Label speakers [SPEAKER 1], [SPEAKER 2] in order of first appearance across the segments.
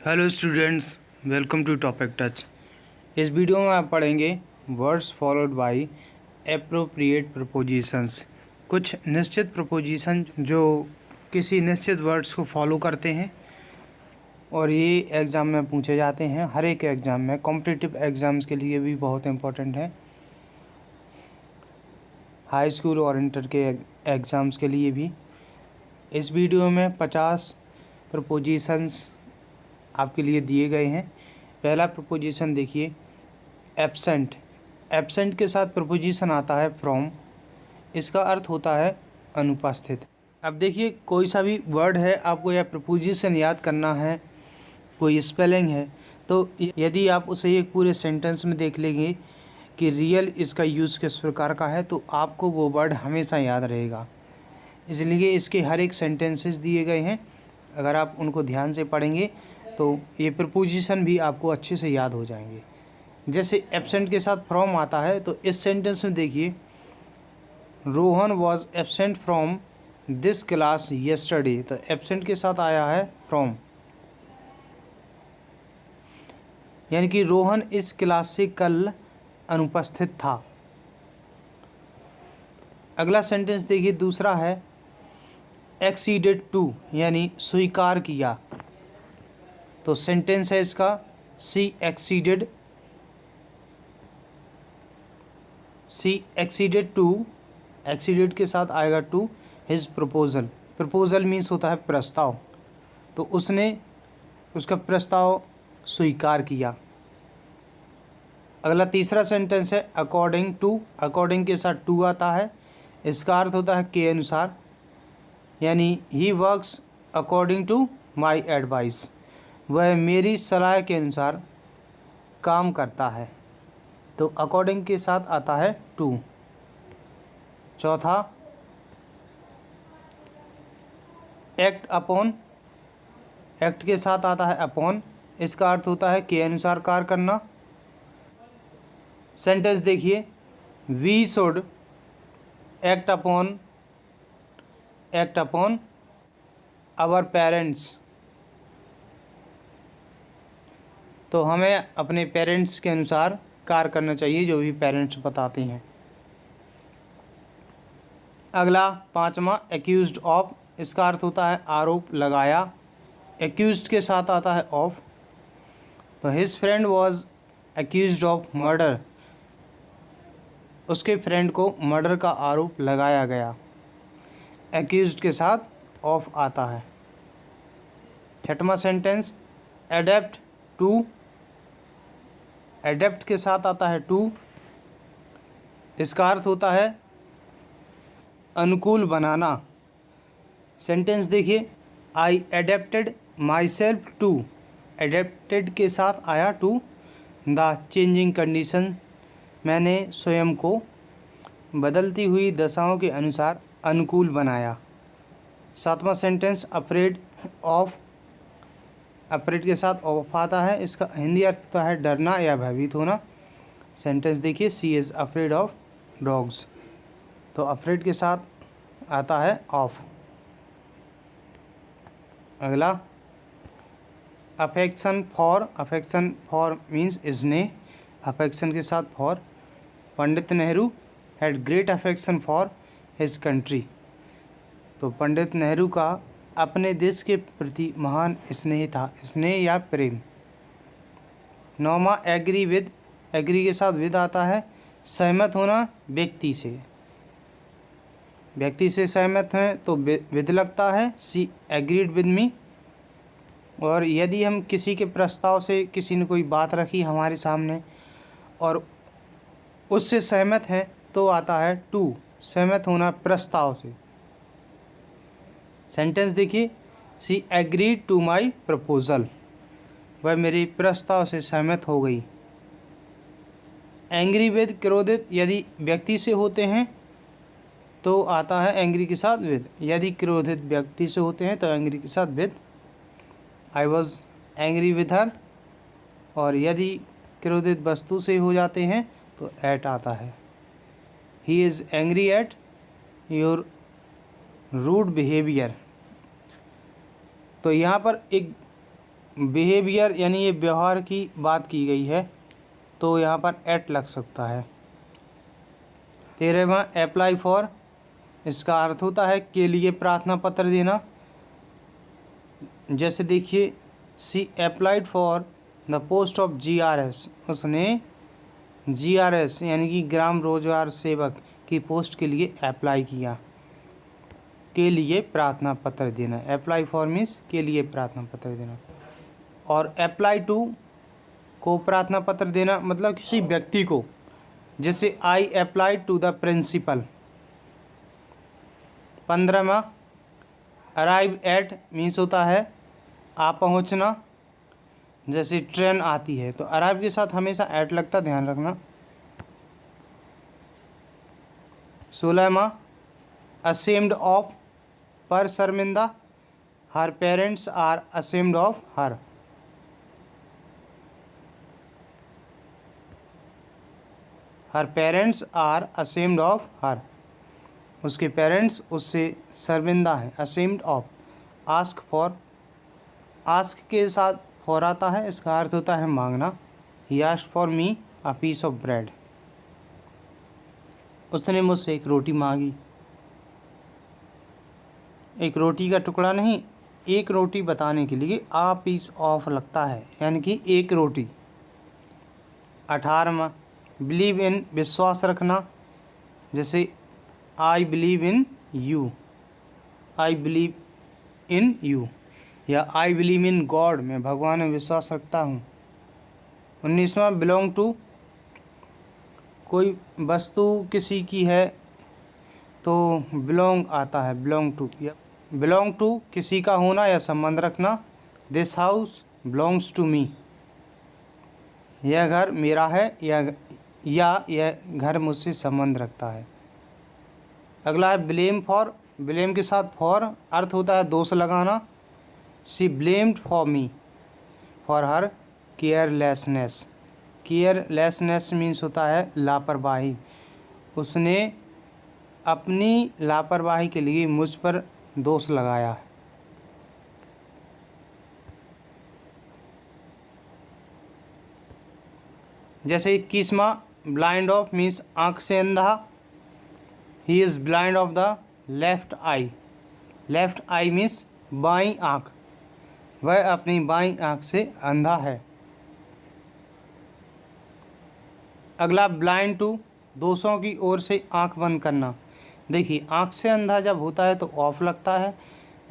[SPEAKER 1] Hello students, welcome to topic touch. इस video में आप पढ़ेंगे words followed by appropriate prepositions. कुछ निश्चित प्रपोजिशन जो किसी निश्चित वर्ड्स को फॉलो करते हैं और ये एग्ज़ाम में पूछे जाते हैं। हर एक एग्ज़ाम में, कॉम्पिटिटिव एग्ज़ाम्स के लिए भी बहुत इंपॉर्टेंट है, हाई स्कूल और इंटर के एग्ज़ाम्स के लिए भी। इस वीडियो में 50 प्रपोजिशंस आपके लिए दिए गए हैं। पहला प्रपोजिशन देखिए, एब्सेंट। एब्सेंट के साथ प्रपोजिशन आता है फ्रॉम। इसका अर्थ होता है अनुपस्थित। अब देखिए, कोई सा भी वर्ड है, आपको यह प्रपोजिशन याद करना है, कोई स्पेलिंग है, तो यदि आप उसे एक पूरे सेंटेंस में देख लेंगे कि रियल इसका यूज़ किस प्रकार का है, तो आपको वो वर्ड हमेशा याद रहेगा। इसलिए इसके हर एक सेंटेंसेस दिए गए हैं, अगर आप उनको ध्यान से पढ़ेंगे तो ये प्रपोजिशन भी आपको अच्छे से याद हो जाएंगे। जैसे एब्सेंट के साथ फ्रॉम आता है, तो इस सेंटेंस में देखिए, Rohan was absent from this class yesterday. तो एब्सेंट के साथ आया है फ्रॉम, यानी कि रोहन इस क्लास से कल अनुपस्थित था। अगला सेंटेंस देखिए, दूसरा है एक्सीडेड टू, यानी स्वीकार किया। तो सेंटेंस है इसका, सी एक्सीडेड टू, एक्सीडेड के साथ आएगा to his proposal. Proposal means होता है प्रस्ताव, तो उसने उसका प्रस्ताव स्वीकार किया। अगला तीसरा सेंटेंस है अकॉर्डिंग टू। अकॉर्डिंग के साथ टू आता है, इसका अर्थ होता है के अनुसार, यानी he works according to my advice. वह मेरी सलाह के अनुसार काम करता है। तो अकॉर्डिंग के साथ आता है टू। चौथा, एक्ट अपॉन। एक्ट के साथ आता है अपॉन, इसका अर्थ होता है के अनुसार कार्य करना। सेंटेंस देखिए, we should act upon our parents. तो हमें अपने पेरेंट्स के अनुसार कार्य करना चाहिए, जो भी पेरेंट्स बताते हैं। अगला पांचवा, एक्यूज्ड ऑफ। इसका अर्थ होता है आरोप लगाया। एक्यूज्ड के साथ आता है ऑफ। तो his friend was accused of murder. उसके फ्रेंड को मर्डर का आरोप लगाया गया। एक्यूज्ड के साथ ऑफ आता है। छठवां सेंटेंस, एडेप्ट टू। एडेप्ट के साथ आता है टू, इसका अर्थ होता है अनुकूल बनाना। सेंटेंस देखिए, I adapted my self. Adapted के साथ आया टू द चेंजिंग कंडीशन। मैंने स्वयं को बदलती हुई दशाओं के अनुसार अनुकूल बनाया। सातवां सेंटेंस, अफ्रेड ऑफ। अफ्रेड के साथ ऑफ आता है, इसका हिंदी अर्थ होता है डरना या भयभीत होना। सेंटेंस देखिए, सी इज़ अफ्रेड ऑफ डॉग्स। तो अफ्रेड के साथ आता है ऑफ। अगला, affection for. Affection for means स्नेह, अफेक्शन के साथ for. Pandit Nehru had great affection for his country. तो पंडित नेहरू का अपने देश के प्रति महान स्नेह था, स्नेह या प्रेम। नौवां, एग्री विद। एग्री के साथ विद आता है, सहमत होना व्यक्ति से। व्यक्ति से सहमत हैं तो विद लगता है, सी एग्रीड विद मी। और यदि हम किसी के प्रस्ताव से, किसी ने कोई बात रखी हमारे सामने और उससे सहमत हैं, तो आता है टू, सहमत होना प्रस्ताव से। सेंटेंस देखिए, सी एग्रीड टू माई प्रपोजल। वह मेरे प्रस्ताव से सहमत हो गई। एंग्री विद, क्रोधित यदि व्यक्ति से होते हैं तो आता है एंग्री के साथ विद। यदि क्रोधित व्यक्ति से होते हैं तो एंग्री के साथ with. I was angry with her. और यदि क्रोधित वस्तु से हो जाते हैं तो एट आता है। He is angry at your rude behaviour. तो यहाँ पर एक बिहेवियर यानी ये व्यवहार की बात की गई है तो यहाँ पर एट लग सकता है। 13वां अप्लाई फॉर, इसका अर्थ होता है के लिए प्रार्थना पत्र देना। जैसे देखिए, she applied for the post of GRS, उसने GRS यानी कि ग्राम रोजगार सेवक की पोस्ट के लिए अप्लाई किया। के लिए प्रार्थना पत्र देना, अप्लाई फॉर मीन्स के लिए प्रार्थना पत्र देना। और अप्लाई टू को प्रार्थना पत्र देना मतलब किसी व्यक्ति को, जैसे I apply to the principal. 15वां अराइव एट मीन्स होता है आ पहुंचना। जैसे ट्रेन आती है तो अराइव के साथ हमेशा एट लगता, ध्यान रखना। 16वां असेम्ड ऑफ, पर शर्मिंदा। Her parents are ashamed of her. Her parents are ashamed of her, उसके पेरेंट्स उससे शर्मिंदा हैं। Ashamed of. Ask for, ask के साथ फॉर आता है, इसका अर्थ होता है मांगना। He asked for me a piece of bread, उसने मुझसे एक रोटी मांगी। एक रोटी का टुकड़ा नहीं, एक रोटी बताने के लिए आ पीस ऑफ लगता है, यानी कि एक रोटी। 18वां बिलीव इन, विश्वास रखना। जैसे I believe in you, I believe in you, या आई बिलीव इन गॉड, मैं भगवान में विश्वास रखता हूँ। 19वां बिलोंग टू, कोई वस्तु किसी की है तो बिलोंग आता है, बिलोंग टू। या बिलोंग टू किसी का होना या संबंध रखना। This house belongs to me, यह घर मेरा है या यह घर मुझसे संबंध रखता है। अगला है ब्लेम फॉर, ब्लेम के साथ फॉर अर्थ होता है दोष लगाना। She blamed for me for her carelessness, carelessness means होता है लापरवाही। उसने अपनी लापरवाही के लिए मुझ पर दोष लगाया। जैसे 21वां ब्लाइंड ऑफ मीन्स आँख से अंधा। He is blind of the left I, left I means बाईं आँख, वह अपनी बाईं आँख से अंधा है। अगला ब्लाइंड टू, दोषों की ओर से आँख बंद करना। देखिए, आँख से अंधा जब होता है तो ऑफ लगता है,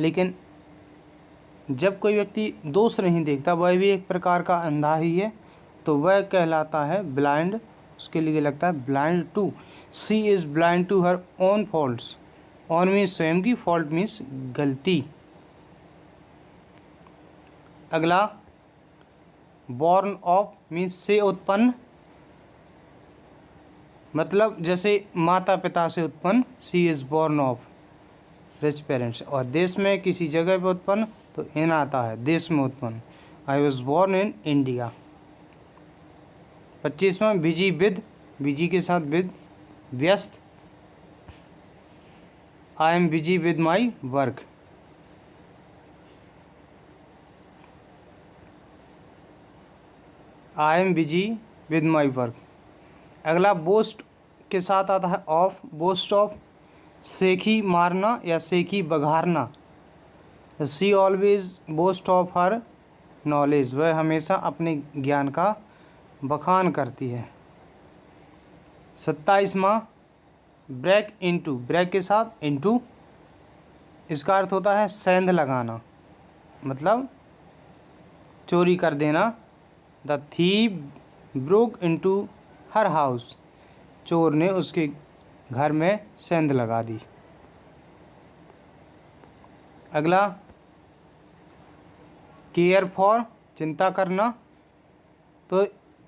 [SPEAKER 1] लेकिन जब कोई व्यक्ति दोष नहीं देखता, वह भी एक प्रकार का अंधा ही है, तो वह कहलाता है ब्लाइंड, उसके लिए लगता है blind to. She is blind to her own faults, own means स्वयं की, फॉल्ट मीन्स गलती। अगला बॉर्न ऑफ मीन्स से उत्पन्न, मतलब जैसे माता पिता से उत्पन्न। She is born of rich parents. और देश में किसी जगह पर उत्पन्न तो इन आता है, देश में उत्पन्न। I was born in India. 25वां बिजी विद, बिजी के साथ विद, व्यस्त। I am busy with my work. I am busy with my work. अगला बोस्ट के साथ आता है ऑफ, बोस्ट ऑफ, सेखी मारना या सेखी बघारना। She always boast of her knowledge, वह हमेशा अपने ज्ञान का बखान करती है। 27वां ब्रेक इनटू, ब्रेक के साथ इनटू, इसका अर्थ होता है सेंध लगाना, मतलब चोरी कर देना। The thief broke into her house, चोर ने उसके घर में सेंध लगा दी। अगला केयर फॉर, चिंता करना। तो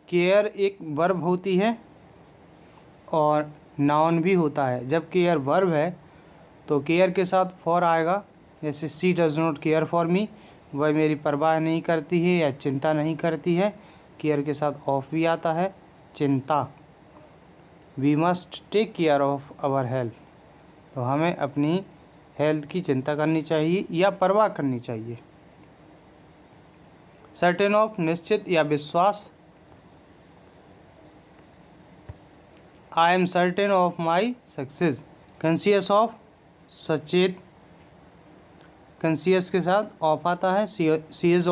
[SPEAKER 1] केयर एक वर्ब होती है और नाउन भी होता है। जब केयर वर्ब है तो केयर के साथ फॉर आएगा। जैसे she does not care for me, वह मेरी परवाह नहीं करती है या चिंता नहीं करती है। केयर के साथ ऑफ भी आता है, चिंता। We must take care of our health, तो हमें अपनी हेल्थ की चिंता करनी चाहिए या परवाह करनी चाहिए। सर्टेन ऑफ निश्चित या विश्वास, I am certain of my success. Conscious of सचेत, कॉन्शियस के साथ ऑफ आता है। She is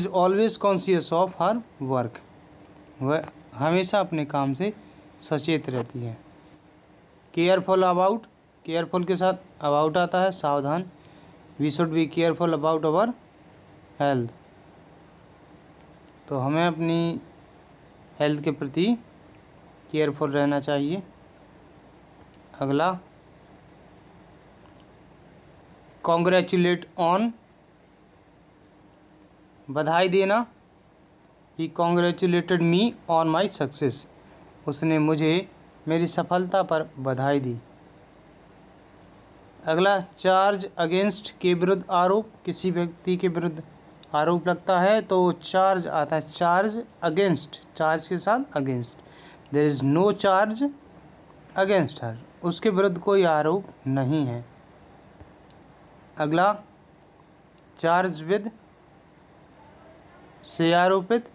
[SPEAKER 1] always conscious of her work, वह हमेशा अपने काम से सचेत रहती है। केयरफुल अबाउट, केयरफुल के साथ अबाउट आता है, सावधान। We should be careful about our health, तो हमें अपनी हेल्थ के प्रति केयरफुल रहना चाहिए। अगला कॉन्ग्रेचुलेट ऑन, बधाई देना। He congratulated me on my success, उसने मुझे मेरी सफलता पर बधाई दी। अगला चार्ज अगेंस्ट के विरुद्ध आरोप, किसी व्यक्ति के विरुद्ध आरोप लगता है तो चार्ज आता है, चार्ज अगेंस्ट, चार्ज के साथ against. There is no charge against her, उसके विरुद्ध कोई आरोप नहीं है। अगला चार्ज विद, से आरोपित।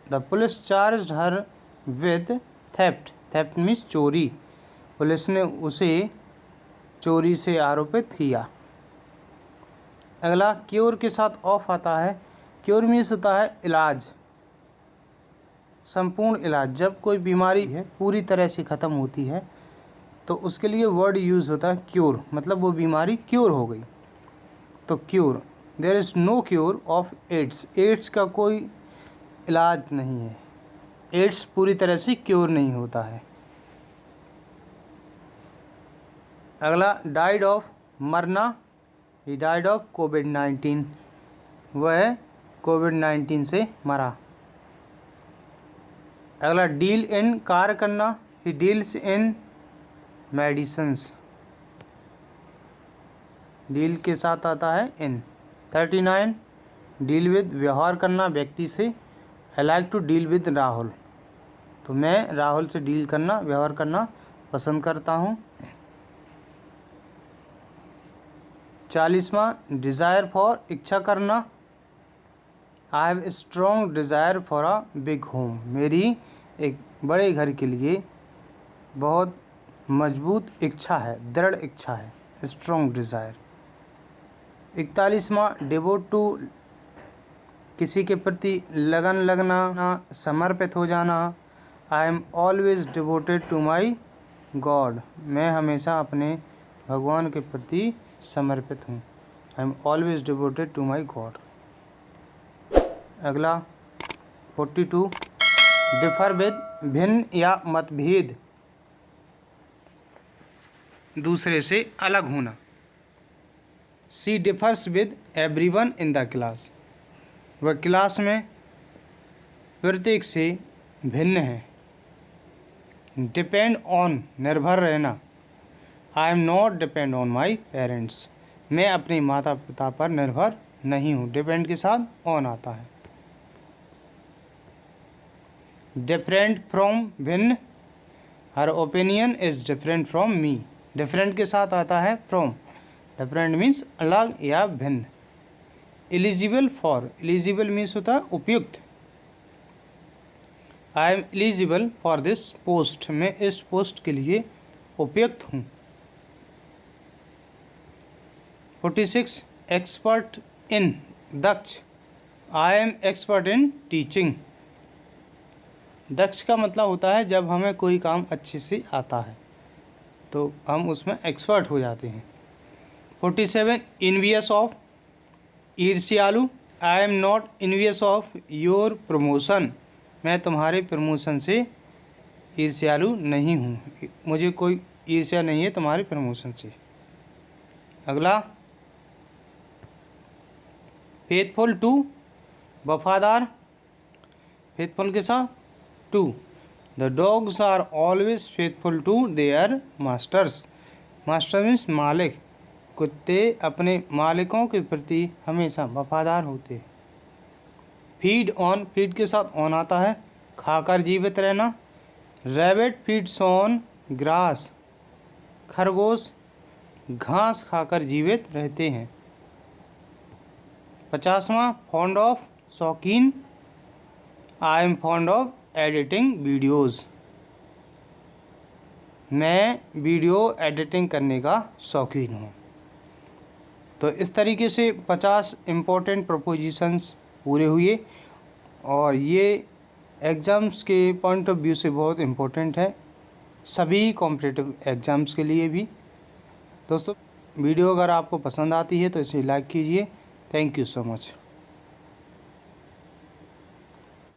[SPEAKER 1] The police charge her with theft, theft means चोरी, पुलिस ने उसे चोरी से आरोपित किया। अगला क्योर के साथ ऑफ आता है। क्योर मीन्स होता है इलाज, संपूर्ण इलाज। जब कोई बीमारी है पूरी तरह से ख़त्म होती है तो उसके लिए वर्ड यूज़ होता है क्योर, मतलब वो बीमारी क्योर हो गई, तो cure. There is no cure of AIDS, AIDS का कोई इलाज नहीं है, एड्स पूरी तरह से क्योर नहीं होता है। अगला डाइड ऑफ, मरना। ही डाइड ऑफ कोविड-19, वह कोविड-19 से मरा। अगला डील इन, कार्य करना। He deals in medicines, deal के साथ आता है इन। 39 डील विद, व्यवहार करना व्यक्ति से। I like to deal with Rahul, तो मैं राहुल से डील करना, व्यवहार करना पसंद करता हूँ। 40वां डिज़ायर फॉर, इच्छा करना। I have strong desire for a big home, मेरी एक बड़े घर के लिए बहुत मजबूत इच्छा है, दृढ़ इच्छा है, स्ट्रॉन्ग डिज़ायर। 41वां डिवोट टू, किसी के प्रति लगन लगना, समर्पित हो जाना। I am always devoted to my God, मैं हमेशा अपने भगवान के प्रति समर्पित हूँ। I am always devoted to my God. अगला 42 डिफर विद, भिन्न या मतभेद, दूसरे से अलग होना। She differs with everyone in the class, वह क्लास में प्रत्येक से भिन्न है। डिपेंड ऑन, निर्भर रहना। I am not depend on my parents, मैं अपने माता पिता पर निर्भर नहीं हूँ, डिपेंड के साथ ऑन आता है। डिफरेंट फ्रॉम, भिन्न। हर opinion is different from me, different के साथ आता है फ्रॉम, डिफरेंट मीन्स अलग या भिन्न। एलिजिबल फॉर, एलिजिबल मीन्स होता है उपयुक्त। I am eligible for this post, मैं इस पोस्ट के लिए उपयुक्त हूँ। 46 एक्सपर्ट इन, दक्ष। I am expert in teaching, दक्ष का मतलब होता है जब हमें कोई काम अच्छे से आता है तो हम उसमें एक्सपर्ट हो जाते हैं। 47 इन्वियस ऑफ, ईर्ष्यालु। I am not envious of your promotion, मैं तुम्हारे प्रमोशन से ईर्ष्यालु नहीं हूँ, मुझे कोई ईर्ष्या नहीं है तुम्हारे प्रमोशन से। अगला फेथफुल टू, वफादार, फेथफुल के साथ to. The dogs are always faithful to their masters, master means मालिक, कुत्ते अपने मालिकों के प्रति हमेशा वफादार होते हैं। फीड ऑन, फीड के साथ ऑन आता है, खाकर जीवित रहना। रैबिट फीड्स ऑन ग्रास, खरगोश घास खाकर जीवित रहते हैं। 50वां फॉन्ड ऑफ शौकीन, I am fond of editing videos, मैं वीडियो एडिटिंग करने का शौकीन हूँ। तो इस तरीके से 50 इम्पोर्टेंट प्रपोजिशंस पूरे हुए और ये एग्ज़ाम्स के पॉइंट ऑफ व्यू से बहुत इम्पोर्टेंट है, सभी कॉम्पिटिटिव एग्ज़ाम्स के लिए भी। दोस्तों वीडियो अगर आपको पसंद आती है तो इसे लाइक कीजिए। Thank you so much.